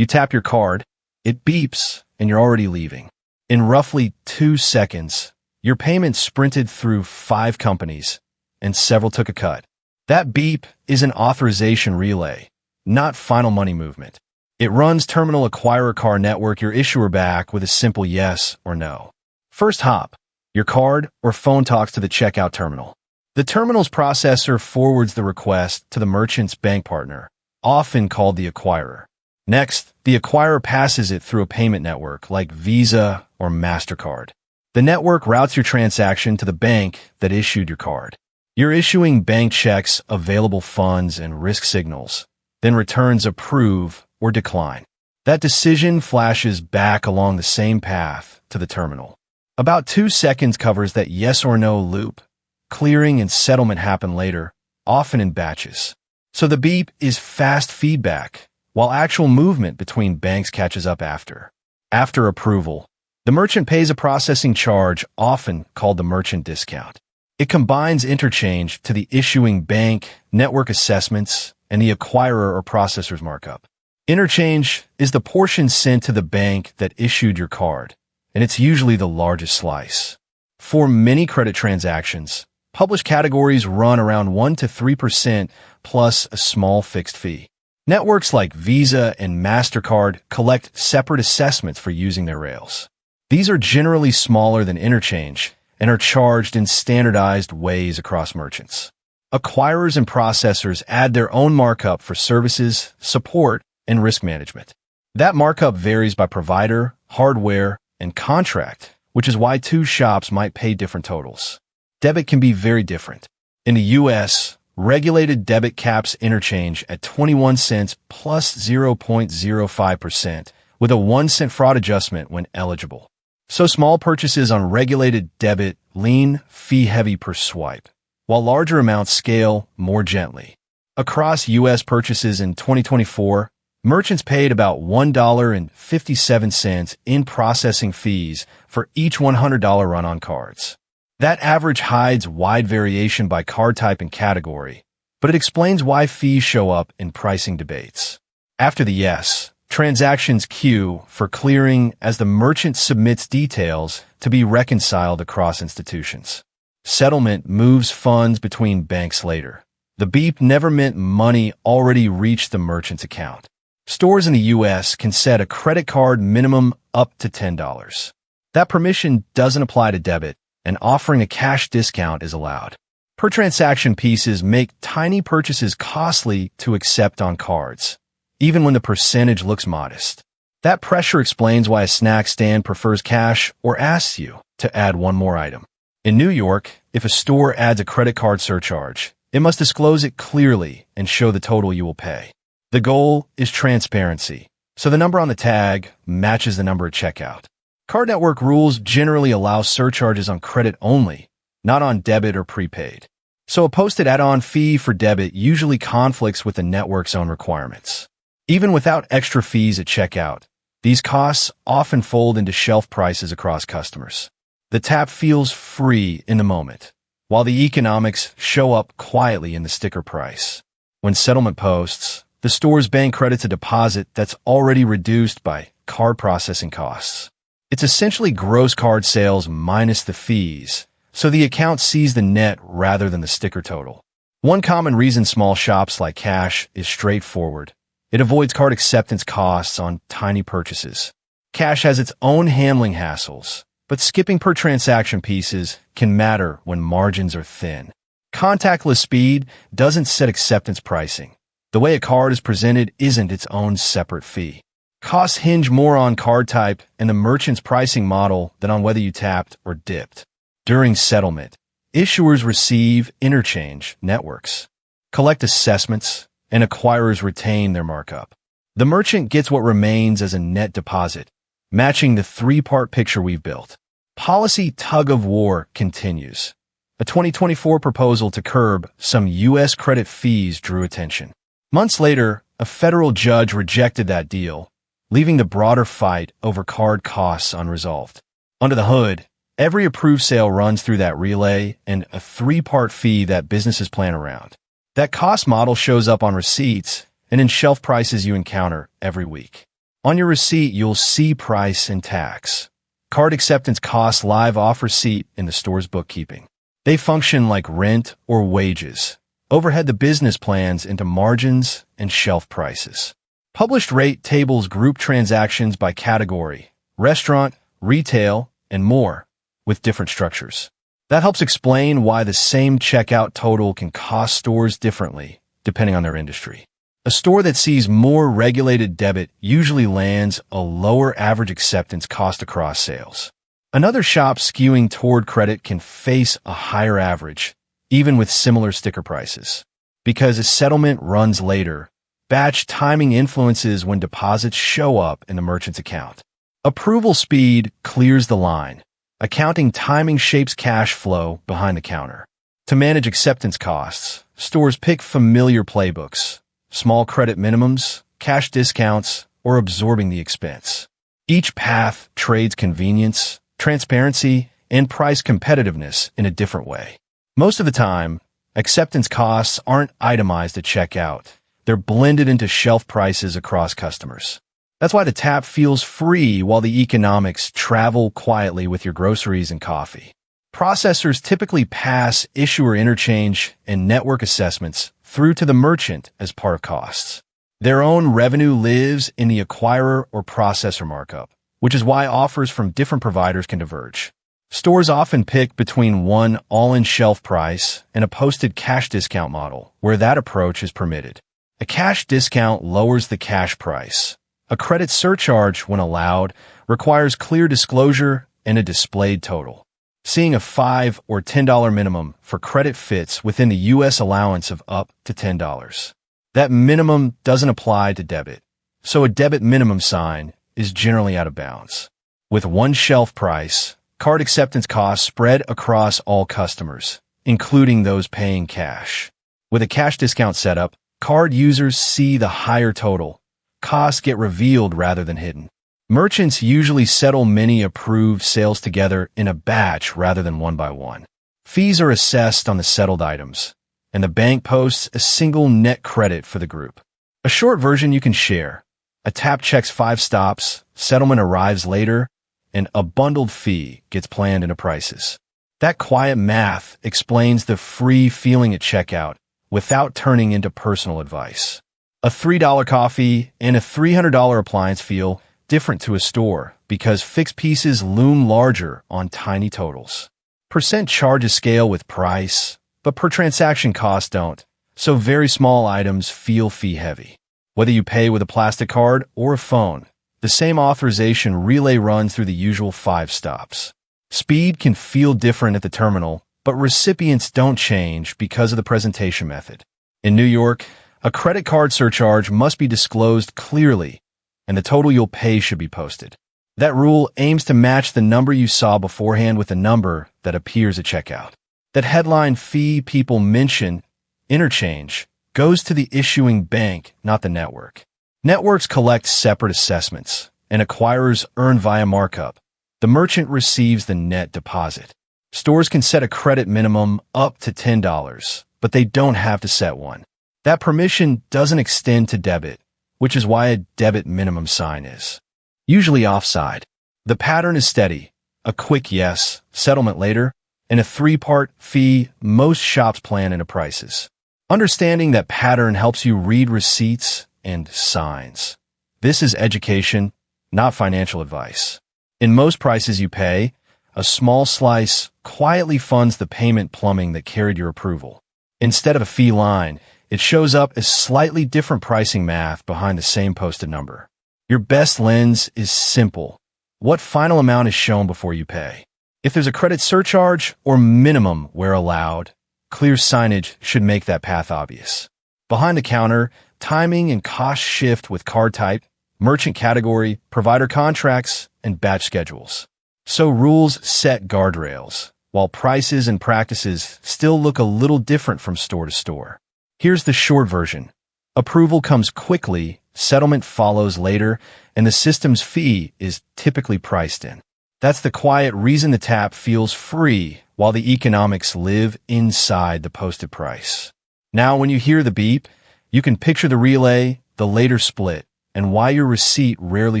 You tap your card, it beeps, and you're already leaving. In roughly 2 seconds, your payment sprinted through 5 companies, and several took a cut. That beep is an authorization relay, not final money movement. It runs terminal acquirer card network your issuer back with a simple yes or no. First hop, your card or phone talks to the checkout terminal. The terminal's processor forwards the request to the merchant's bank partner, often called the acquirer. Next, the acquirer passes it through a payment network like Visa or MasterCard. The network routes your transaction to the bank that issued your card. You're issuing bank checks, available funds, and risk signals, then returns approve or decline. That decision flashes back along the same path to the terminal. About 2 seconds covers that yes or no loop. Clearing and settlement happen later, often in batches. So the beep is fast feedback, while actual movement between banks catches up after. After approval, the merchant pays a processing charge, often called the merchant discount. It combines interchange to the issuing bank, network assessments, and the acquirer or processor's markup. Interchange is the portion sent to the bank that issued your card, and it's usually the largest slice. For many credit transactions, published categories run around 1 to 3% plus a small fixed fee. Networks like Visa and MasterCard collect separate assessments for using their rails. These are generally smaller than interchange and are charged in standardized ways across merchants. Acquirers and processors add their own markup for services, support, and risk management. That markup varies by provider, hardware, and contract, which is why 2 shops might pay different totals. Debit can be very different. In the U.S., regulated debit caps interchange at 21 cents plus 0.05%, with a 1-cent fraud adjustment when eligible. So small purchases on regulated debit lean fee-heavy per swipe, while larger amounts scale more gently. Across U.S. purchases in 2024, merchants paid about $1.57 in processing fees for each $100 run on cards. That average hides wide variation by card type and category, but it explains why fees show up in pricing debates. After the yes, transactions queue for clearing as the merchant submits details to be reconciled across institutions. Settlement moves funds between banks later. The beep never meant money already reached the merchant's account. Stores in the U.S. can set a credit card minimum up to $10. That permission doesn't apply to debit, and offering a cash discount is allowed. Per transaction pieces make tiny purchases costly to accept on cards, even when the percentage looks modest. That pressure explains why a snack stand prefers cash or asks you to add one more item. In New York, if a store adds a credit card surcharge, it must disclose it clearly and show the total you will pay. The goal is transparency, so the number on the tag matches the number at checkout. Card network rules generally allow surcharges on credit only, not on debit or prepaid. So a posted add-on fee for debit usually conflicts with the network's own requirements. Even without extra fees at checkout, these costs often fold into shelf prices across customers. The tap feels free in the moment, while the economics show up quietly in the sticker price. When settlement posts, the store's bank credits a deposit that's already reduced by card processing costs. It's essentially gross card sales minus the fees, so the account sees the net rather than the sticker total. One common reason small shops like cash is straightforward. It avoids card acceptance costs on tiny purchases. Cash has its own handling hassles, but skipping per transaction pieces can matter when margins are thin. Contactless speed doesn't set acceptance pricing. The way a card is presented isn't its own separate fee. Costs hinge more on card type and the merchant's pricing model than on whether you tapped or dipped. During settlement, issuers receive interchange networks, collect assessments, and acquirers retain their markup. The merchant gets what remains as a net deposit, matching the 3-part picture we've built. Policy tug-of-war continues. A 2024 proposal to curb some U.S. credit fees drew attention. Months later, a federal judge rejected that deal, leaving the broader fight over card costs unresolved. Under the hood, every approved sale runs through that relay and a 3-part fee that businesses plan around. That cost model shows up on receipts and in shelf prices you encounter every week. On your receipt, you'll see price and tax. Card acceptance costs live off receipt in the store's bookkeeping. They function like rent or wages. Overhead the business plans into margins and shelf prices. Published rate tables group transactions by category, restaurant, retail, and more, with different structures. That helps explain why the same checkout total can cost stores differently, depending on their industry. A store that sees more regulated debit usually lands a lower average acceptance cost across sales. Another shop skewing toward credit can face a higher average, even with similar sticker prices. Because a settlement runs later, batch timing influences when deposits show up in the merchant's account. Approval speed clears the line. Accounting timing shapes cash flow behind the counter. To manage acceptance costs, stores pick familiar playbooks, small credit minimums, cash discounts, or absorbing the expense. Each path trades convenience, transparency, and price competitiveness in a different way. Most of the time, acceptance costs aren't itemized at checkout. They're blended into shelf prices across customers. That's why the tap feels free while the economics travel quietly with your groceries and coffee. Processors typically pass issuer interchange and network assessments through to the merchant as part of costs. Their own revenue lives in the acquirer or processor markup, which is why offers from different providers can diverge. Stores often pick between one all-in shelf price and a posted cash discount model, where that approach is permitted. A cash discount lowers the cash price. A credit surcharge, when allowed, requires clear disclosure and a displayed total. Seeing a $5 or $10 minimum for credit fits within the U.S. allowance of up to $10. That minimum doesn't apply to debit, so a debit minimum sign is generally out of bounds. With one shelf price, card acceptance costs spread across all customers, including those paying cash. With a cash discount setup, card users see the higher total. Costs get revealed rather than hidden. Merchants usually settle many approved sales together in a batch rather than one by one. Fees are assessed on the settled items, and the bank posts a single net credit for the group. A short version you can share. A tap checks 5 stops, settlement arrives later, and a bundled fee gets planned into prices. That quiet math explains the free feeling at checkout without turning into personal advice. A $3 coffee and a $300 appliance feel different to a store because fixed pieces loom larger on tiny totals. Percent charges scale with price, but per transaction costs don't, so very small items feel fee-heavy. Whether you pay with a plastic card or a phone, the same authorization relay runs through the usual 5 stops. Speed can feel different at the terminal, but recipients don't change because of the presentation method. In New York, a credit card surcharge must be disclosed clearly, and the total you'll pay should be posted. That rule aims to match the number you saw beforehand with the number that appears at checkout. That headline fee people mention, interchange, goes to the issuing bank, not the network. Networks collect separate assessments, and acquirers earn via markup. The merchant receives the net deposit. Stores can set a credit minimum up to $10, but they don't have to set one. That permission doesn't extend to debit, which is why a debit minimum sign is usually offside. The pattern is steady: a quick yes, settlement later, and a 3-part fee most shops plan into prices. Understanding that pattern helps you read receipts and signs. This is education, not financial advice. In most prices you pay, a small slice quietly funds the payment plumbing that carried your approval. Instead of a fee line, it shows up as slightly different pricing math behind the same posted number. Your best lens is simple. What final amount is shown before you pay? If there's a credit surcharge or minimum where allowed, clear signage should make that path obvious. Behind the counter, timing and cost shift with card type, merchant category, provider contracts, and batch schedules. So rules set guardrails, while prices and practices still look a little different from store to store. Here's the short version. Approval comes quickly, settlement follows later, and the system's fee is typically priced in. That's the quiet reason the tap feels free while the economics live inside the posted price. Now, when you hear the beep, you can picture the relay, the later split, and why your receipt rarely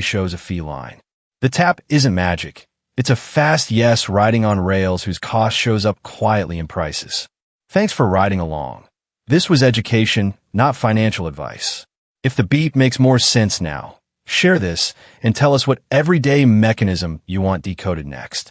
shows a fee line. The tap isn't magic. It's a fast yes riding on rails whose cost shows up quietly in prices. Thanks for riding along. This was education, not financial advice. If the beep makes more sense now, share this and tell us what everyday mechanism you want decoded next.